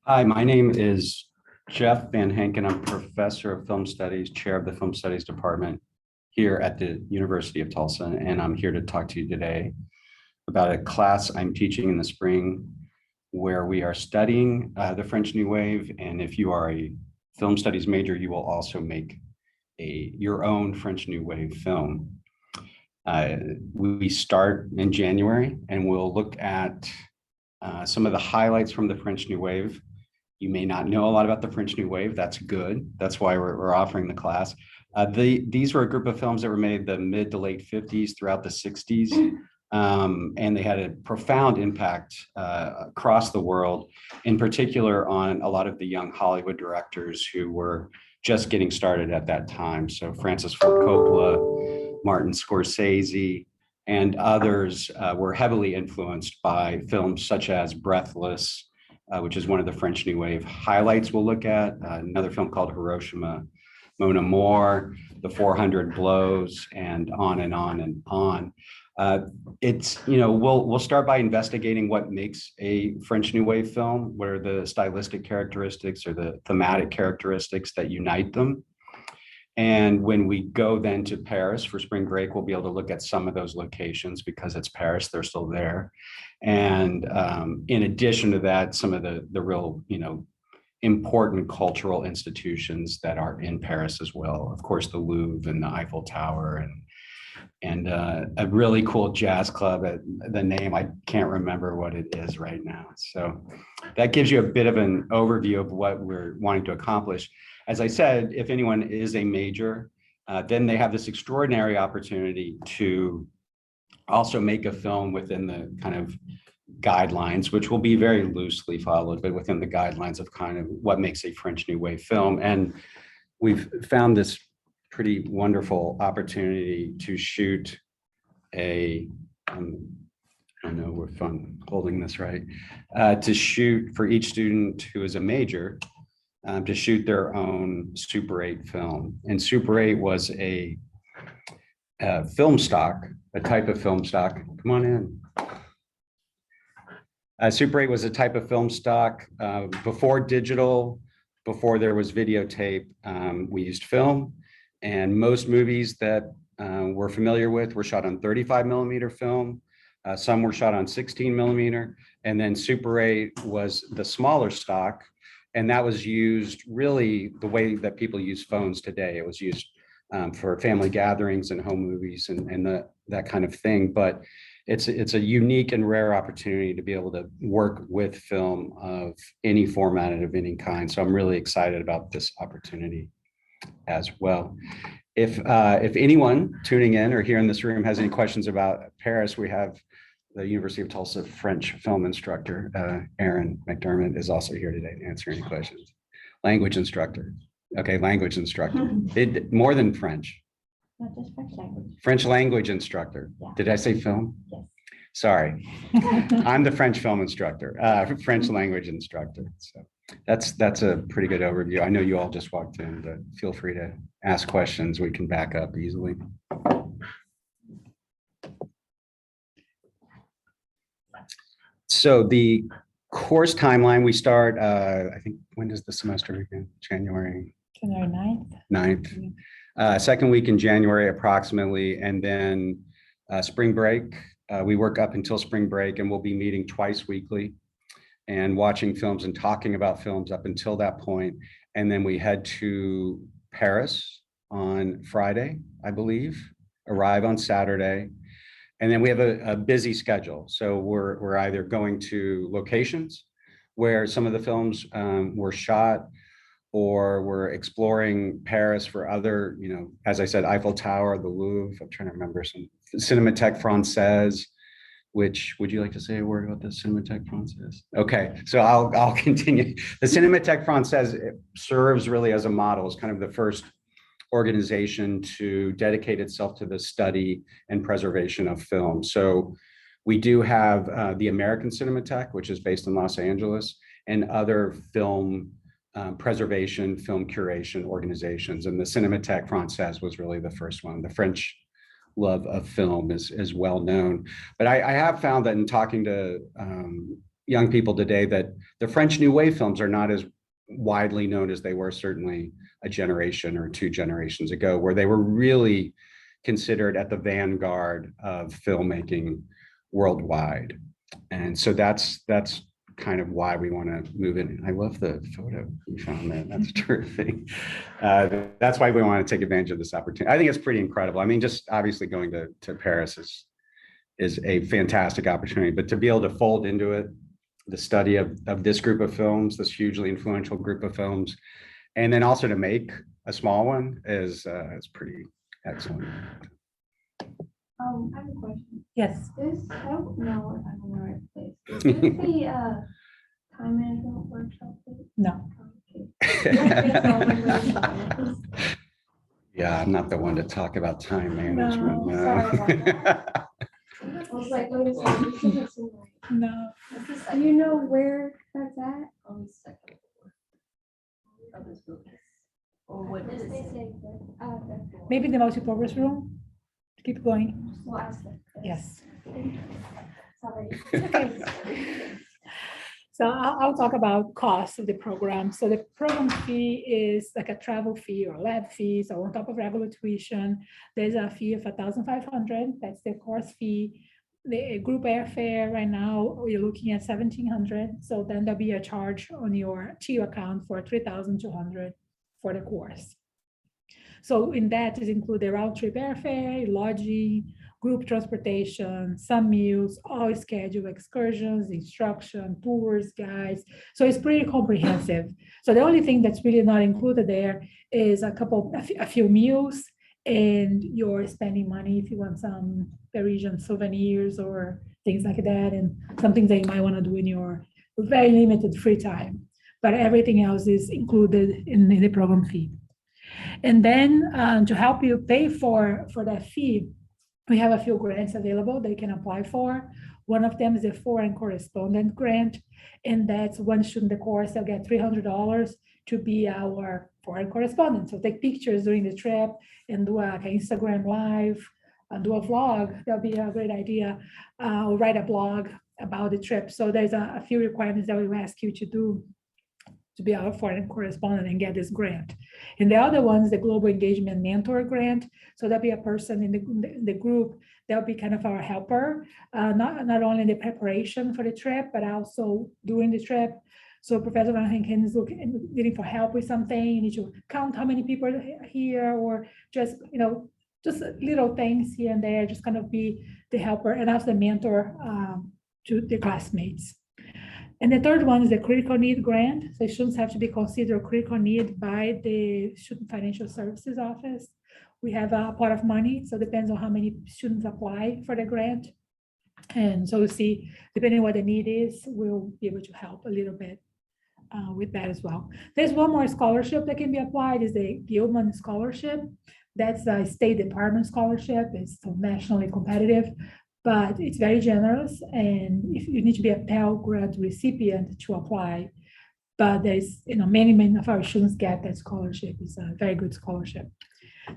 Hi, my name is Jeff Van Hanken. I'm professor of film studies, chair of the film studies department here at the University of Tulsa, and I'm here to talk to you today about a class I'm teaching in the spring where we are studying the French New Wave. And if you are a film studies major, you will also make your own French New Wave film. We start in January, and we'll look at some of the highlights from the French New Wave. You may not know a lot about the French New Wave. That's good. That's why we're offering the class. These were a group of films that were made the mid to late 50s throughout the 60s. And they had a profound impact across the world, in particular on a lot of the young Hollywood directors who were just getting started at that time. So Francis Ford Coppola, Martin Scorsese, and others were heavily influenced by films such as Breathless, which is one of the French New Wave highlights we'll look at. Another film called Hiroshima, Mon Amour, The 400 Blows, and on and on and on. We'll start by investigating what makes a French New Wave film. What are the stylistic characteristics or the thematic characteristics that unite them? And when we go then to Paris for spring break, we'll be able to look at some of those locations because it's Paris, they're still there. And in addition to that, some of the real, important cultural institutions that are in Paris as well. Of course, the Louvre and the Eiffel Tower and a really cool jazz club. The name, I can't remember what it is right now. So that gives you a bit of an overview of what we're wanting to accomplish. As I said, if anyone is a major, then they have this extraordinary opportunity to also make a film within the kind of guidelines, which will be very loosely followed, but within the guidelines of kind of what makes a French New Wave film. And we've found this pretty wonderful opportunity to shoot I don't know if I'm holding this right, to shoot for each student who is a major, to shoot their own Super 8 film. And Super 8 was a film stock, a type of film stock. Come on in. Super 8 was a type of film stock before digital, before there was videotape. We used film, and most movies that we're familiar with were shot on 35 millimeter film. Some were shot on 16 millimeter, and then Super 8 was the smaller stock. And that was used really the way that people use phones today. It was used for family gatherings and home movies and that kind of thing. But it's a unique and rare opportunity to be able to work with film of any format and of any kind. So I'm really excited about this opportunity as well. If anyone tuning in or here in this room has any questions about Paris, we have the University of Tulsa French film instructor, Aaron McDermott, is also here today to answer any questions. Language instructor. Okay, language instructor. More than French. Not just French language. French language instructor. Yeah. Did I say film? Yes. Sorry. I'm the French film instructor, French language instructor. So that's a pretty good overview. I know you all just walked in, but feel free to ask questions. We can back up easily. So the course timeline, we start, I think, when does the semester begin? January 9th. Second week in January, approximately, and then spring break. We work up until spring break, and we'll be meeting twice weekly and watching films and talking about films up until that point. And then we head to Paris on Friday, I believe, arrive on Saturday. And then we have a busy schedule. So we're either going to locations where some of the films were shot, or we're exploring Paris for other, as I said, Eiffel Tower, the Louvre. I'm trying to remember some Cinémathèque Française, which, would you like to say a word about the Cinémathèque Française? Okay, so I'll continue. The Cinémathèque Française serves really as a model, as kind of the first organization to dedicate itself to the study and preservation of film. So we do have the American Cinematheque, which is based in Los Angeles, and other film preservation, film curation organizations. And the Cinémathèque Française was really the first one. The French love of film is well known. But I have found that in talking to young people today that the French New Wave films are not as widely known as they were certainly a generation or two generations ago, where they were really considered at the vanguard of filmmaking worldwide. And so that's kind of why we want to move in. I love the photo you found there. That's terrific. That's why we want to take advantage of this opportunity. I think it's pretty incredible. I mean, just obviously going to Paris is a fantastic opportunity, but to be able to fold into it the study of this group of films, this hugely influential group of films, and then also to make a small one is pretty excellent. I have a question. Yes. I don't know if I'm in the right place. Is this the time management workshop? No. Okay. Yeah, I'm not the one to talk about time management. No, sorry about I was like, wait a second, this doesn't seem right. No. Do you know where that's at? On the second floor of this building. Or what This is they it? say, okay. Maybe the multi-purpose room. Keep going. We'll ask them. Yes. Sorry. Okay. So I'll talk about cost of the program. So the program fee is like a travel fee or lab fee. So on top of regular tuition, there's a fee of $1,500. That's the course fee. The group airfare right now, we're looking at $1,700. So then there'll be a charge on your TU account for $3,200 for the course. So in that is included round trip airfare, lodging, group transportation, some meals, all scheduled excursions, instruction, tours, guides. So it's pretty comprehensive. So the only thing that's really not included there is a few meals, and you're spending money if you want some Parisian souvenirs or things like that, and some things that you might want to do in your very limited free time. But everything else is included in the program fee. And then to help you pay for that fee, we have a few grants available that you can apply for. One of them is a foreign correspondent grant, and that's one student in the course they'll get $300 to be our foreign correspondent. So take pictures during the trip and do an Instagram live, and do a vlog. That'll be a great idea. Or write a blog about the trip. So there's a few requirements that we will ask you to do to be our foreign correspondent and get this grant. And the other one is the Global Engagement Mentor Grant. So there'll be a person in the group that'll be kind of our helper, not only in the preparation for the trip, but also during the trip. So Professor Van Henken is looking for help with something. You need to count how many people are here, or just, just little things here and there, just kind of be the helper and also the mentor to the classmates. And the third one is the critical need grant. So students have to be considered critical need by the Student Financial Services Office. We have a pot of money, so it depends on how many students apply for the grant. And so we'll see, depending on what the need is, we'll be able to help a little bit with that as well. There's one more scholarship that can be applied, is the Gilman Scholarship. That's a State Department scholarship. It's nationally competitive, but it's very generous, and if you need to be a Pell Grant recipient to apply. But there's, many of our students get that scholarship. It's a very good scholarship.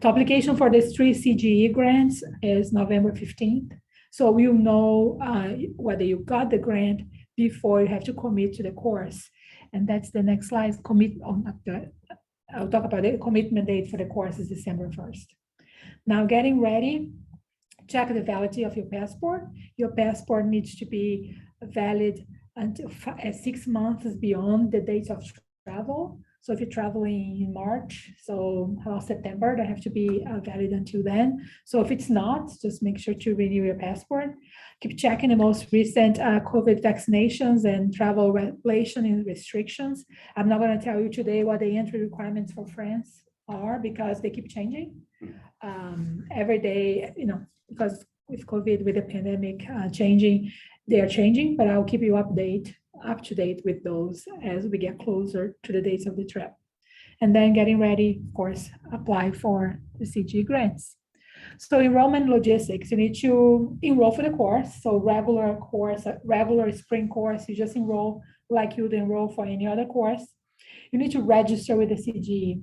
The application for these 3 CGE grants is November 15th. So we'll know whether you got the grant before you have to commit to the course. And that's the next slide. I'll talk about the commitment date for the course is December 1st. Now, getting ready, check the validity of your passport. Your passport needs to be valid until 6 months beyond the date of travel. So if you're traveling in March, so September, they have to be valid until then. So if it's not, just make sure to renew your passport. Keep checking the most recent COVID vaccinations and travel regulation and restrictions. I'm not going to tell you today what the entry requirements for France are, because they keep changing every day, because with COVID, with the pandemic changing, they are changing, but I'll keep you up to date with those as we get closer to the dates of the trip. And then getting ready, of course, apply for the CG grants. So enrollment logistics, you need to enroll for the course. So regular spring course, you just enroll like you'd enroll for any other course. You need to register with the CG.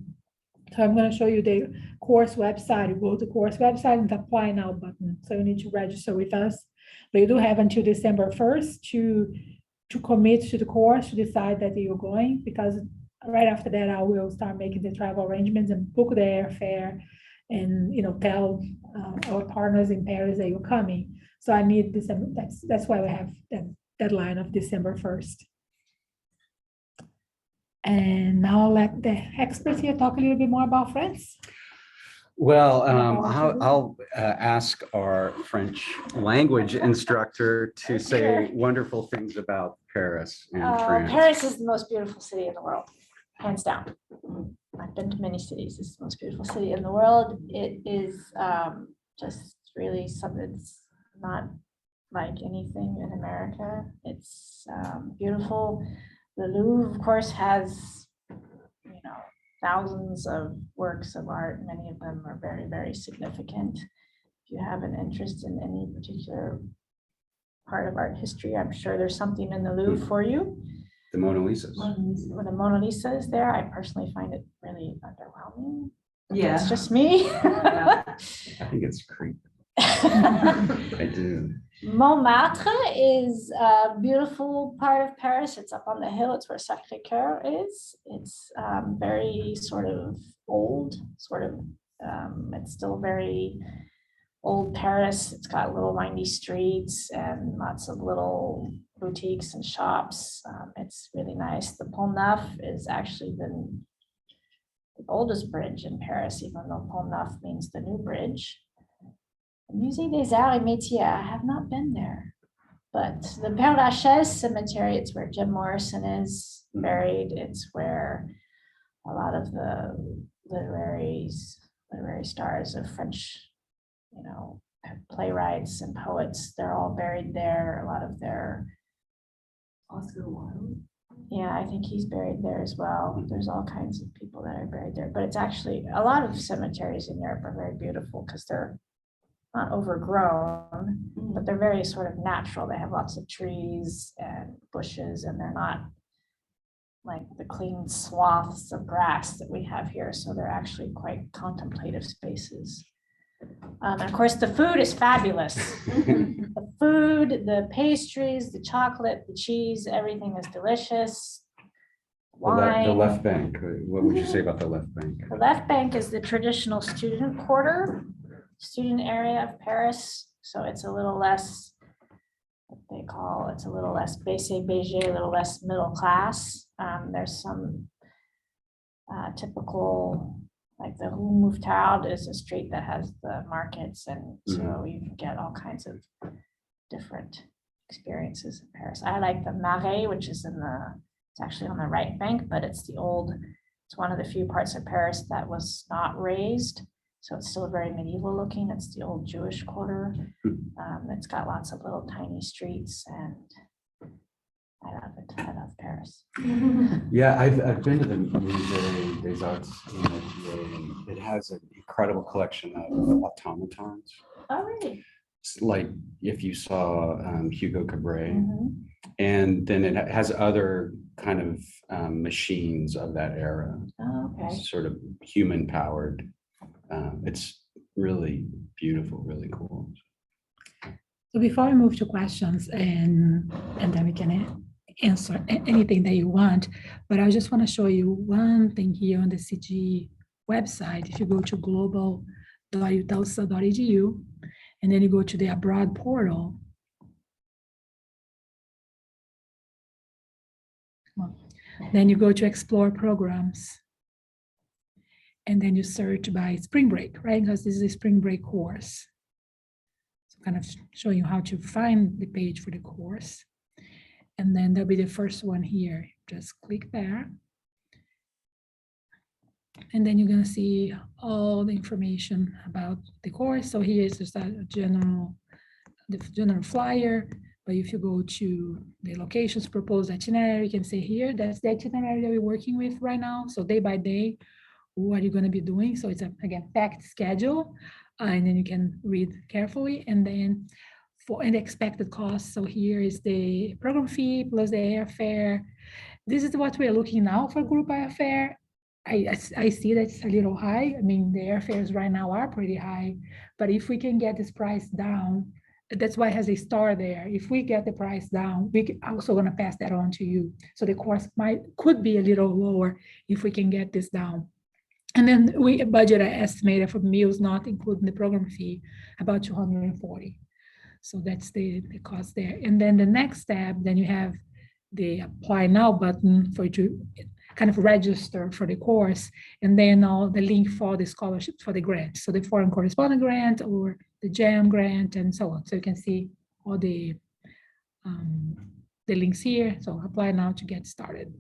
So I'm going to show you the course website. You go to the course website and the apply now button. So you need to register with us. But you do have until December 1st to to commit to the course, to decide that you're going, because right after that, I will start making the travel arrangements and book the airfare and, tell our partners in Paris that you're coming. So I need December, that's why we have that deadline of December 1st. And now I'll let the experts here talk a little bit more about France. Well, I'll ask our French language instructor to say wonderful things about Paris and France. Paris is the most beautiful city in the world, hands down. I've been to many cities. It's the most beautiful city in the world. It is just really something that's not like anything in America. It's beautiful. The Louvre, of course, has, thousands of works of art. Many of them are very, very significant. If you have an interest in any particular part of art history, I'm sure there's something in the Louvre for you. The Mona Lisas. When the Mona Lisa is there, I personally find it really underwhelming. Yeah. It's just me. Yeah. I think it's creepy. I do. Montmartre is a beautiful part of Paris. It's up on the hill. It's where Sacré-Cœur is. It's very sort of old, it's still very old Paris. It's got little windy streets and lots of little boutiques and shops. It's really nice. The Pont Neuf is actually the oldest bridge in Paris, even though Pont Neuf means the new bridge. Musée des Arts et Métiers, I have not been there, but the Père Lachaise Cemetery, it's where Jim Morrison is buried. It's where a lot of the literary stars of French, playwrights and poets, they're all buried there. A lot of their Oscar Wilde. Yeah, I think he's buried there as well. There's all kinds of people that are buried there, but it's actually a lot of cemeteries in Europe are very beautiful because they're not overgrown, but they're very sort of natural. They have lots of trees and bushes, and they're not like the clean swaths of grass that we have here. So they're actually quite contemplative spaces. And of course, the food is fabulous. The food, the pastries, the chocolate, the cheese, everything is delicious. Wine. The left bank. What would you say about the left bank? The left bank is the traditional student quarter, student area of Paris. So it's a little less, it's a little less BCBG, a little less middle class. There's some typical, like the Rue Mouffetard is a street that has the markets, and so you can get all kinds of different experiences in Paris. I like the Marais, which is it's actually on the right bank, but it's one of the few parts of Paris that was not raised. So it's still very medieval looking. It's the old Jewish quarter. It's got lots of little tiny streets, and I love it. I love Paris. Yeah, I've been to the Musée des Arts. It has an incredible collection of automatons. Oh, really? It's like if you saw Hugo Cabret, and then it has other kind of machines of that era. Oh, okay. Sort of human powered. It's really beautiful, really cool. So before we move to questions, and then we can answer anything that you want, but I just want to show you one thing here on the CG website. If you go to global.utausa.edu, and then you go to the abroad portal, then you go to explore programs. And then you search by spring break, right? Because this is a spring break course. So kind of showing you how to find the page for the course. And then there'll be the first one here. Just click there. And then you're going to see all the information about the course. So here is just the general flyer. But if you go to the locations proposed itinerary, you can see here, that's the itinerary that we're working with right now. So day by day, what you're going to be doing. So it's again packed schedule, and then you can read carefully. And then for an expected cost, so here is the program fee plus the airfare. This is what we're looking now for group airfare. I see that's a little high. I mean, the airfares right now are pretty high, but if we can get this price down, that's why it has a star there. If we get the price down, we also gonna pass that on to you. So the cost could be a little lower if we can get this down. And then we budget an estimated for meals, not including the program fee, about 240. So that's the cost there. And then the next step, then you have the apply now button for you to kind of register for the course, and then the link for the scholarships for the grant. So the foreign correspondent grant or the JAM grant and so on. So you can see all the links here. So apply now to get started.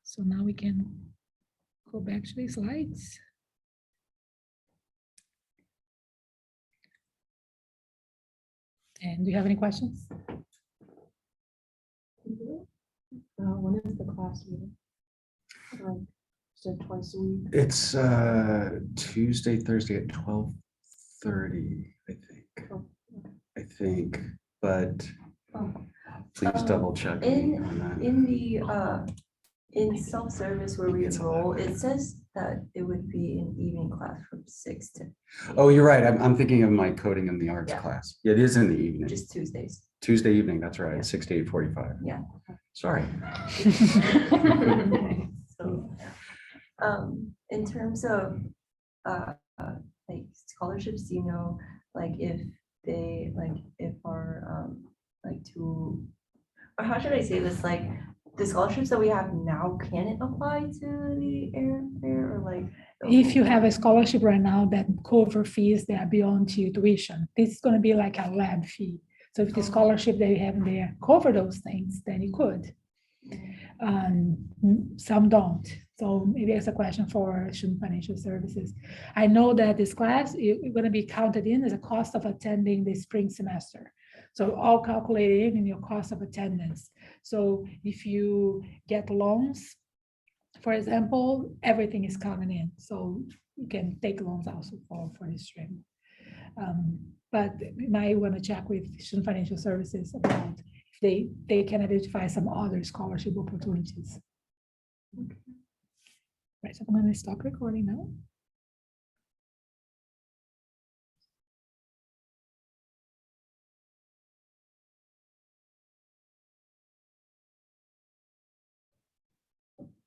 So now we can go back to the slides. And do you have any questions? When is the class meeting? So twice a week? It's Tuesday, Thursday at 12:30, I think. Oh, I think, but Oh. please double check me on that. In self-service where we enroll, it says that it would be an evening class from 6 to Oh, you're right. I'm thinking of my coding in the arts Yeah. class. Yeah, it is in the evening. just Tuesdays. Tuesday evening, that's right, Yeah. 6 to 8:45. Yeah. Sorry. So, in terms of like scholarships, do you know, like if they, like if our like to, or how should I say this, like the scholarships that we have now, can it apply to the airfare or like? If you have a scholarship right now that cover fees that are beyond your tuition, this is going to be like a lab fee. So if the scholarship that you have there cover those things, then you could. Some don't. So maybe it's a question for student financial services. I know that this class is going to be counted in as a cost of attending the spring semester. So all calculated in your cost of attendance. So if you get loans, for example, everything is counted in. So you can take loans also for this stream. But you might want to check with student financial services about if they can identify some other scholarship opportunities. Right, so I'm going to stop recording now.